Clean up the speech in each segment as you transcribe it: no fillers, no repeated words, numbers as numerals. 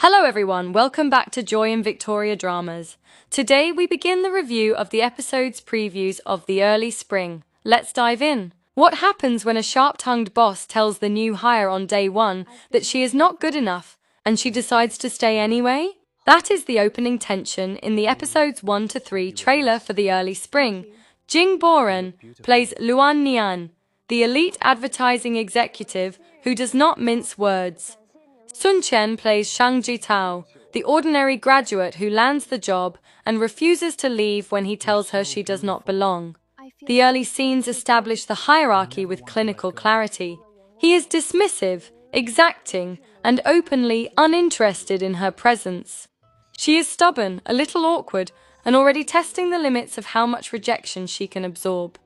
Hello everyone, welcome back to Joy and Victoria Dramas. Today we begin the review of the episode's previews of the early spring. Let's dive in. What happens when a sharp-tongued boss tells the new hire on day one that she is not good enough and she decides to stay anyway? That is the opening tension in the episodes 1 to 3 trailer for the early spring. Jing Boran plays Luan Nian, the elite advertising executive who does not mince words. Sun Qian plays Shang Zhitao, the ordinary graduate who lands the job and refuses to leave when he tells her she does not belong. The early scenes establish the hierarchy with clinical clarity. He is dismissive, exacting, and openly uninterested in her presence. She is stubborn, a little awkward, and already testing the limits of how much rejection she can absorb.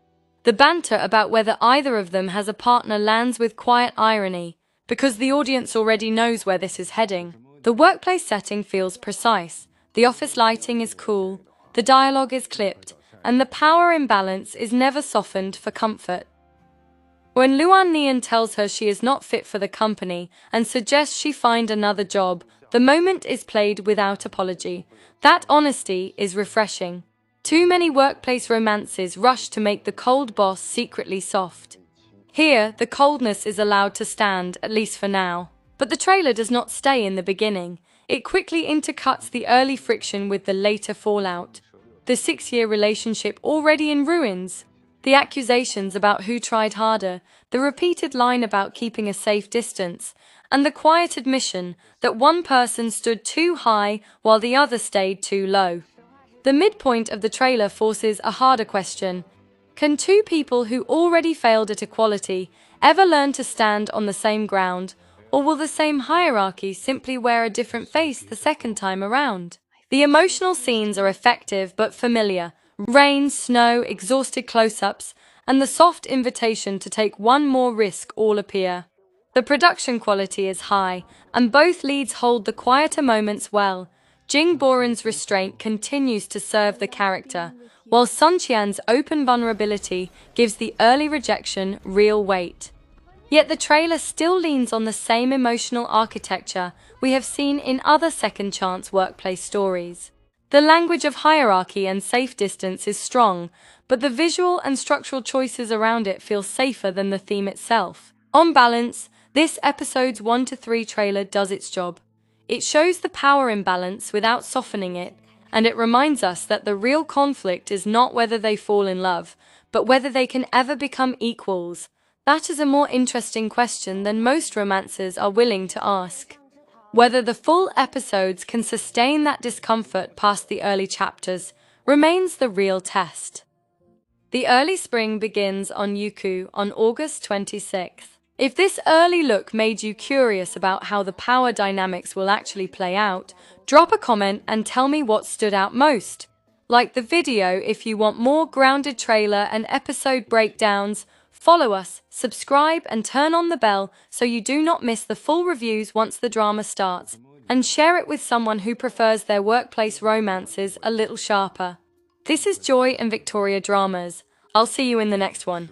The banter about whether either of them has a partner lands with quiet irony, because the audience already knows where this is heading. The workplace setting feels precise, the office lighting is cool, the dialogue is clipped, and the power imbalance is never softened for comfort. When Luan Nian tells her she is not fit for the company and suggests she find another job, the moment is played without apology. That honesty is refreshing. Too many workplace romances rush to make the cold boss secretly soft. Here, the coldness is allowed to stand, at least for now. But the trailer does not stay in the beginning. It quickly intercuts the early friction with the later fallout. The 6-year relationship already in ruins. The accusations about who tried harder, the repeated line about keeping a safe distance, and the quiet admission that one person stood too high while the other stayed too low. The midpoint of the trailer forces a harder question. Can two people who already failed at equality ever learn to stand on the same ground, or will the same hierarchy simply wear a different face the second time around? The emotional scenes are effective but familiar. Rain, snow, exhausted close-ups, and the soft invitation to take one more risk all appear. The production quality is high, and both leads hold the quieter moments well. Jing Boran's restraint continues to serve the character, while Sun Qian's open vulnerability gives the early rejection real weight. Yet the trailer still leans on the same emotional architecture we have seen in other second-chance workplace stories. The language of hierarchy and safe distance is strong, but the visual and structural choices around it feel safer than the theme itself. On balance, this episode's 1 to 3 trailer does its job. It shows the power imbalance without softening it, and it reminds us that the real conflict is not whether they fall in love, but whether they can ever become equals. That is a more interesting question than most romances are willing to ask. Whether the full episodes can sustain that discomfort past the early chapters remains the real test. The early spring begins on Youku on August 26th. If this early look made you curious about how the power dynamics will actually play out, drop a comment and tell me what stood out most. Like the video if you want more grounded trailer and episode breakdowns. Follow us, subscribe and turn on the bell so you do not miss the full reviews once the drama starts, and share it with someone who prefers their workplace romances a little sharper. This is Joy and Victoria Dramas. I'll see you in the next one.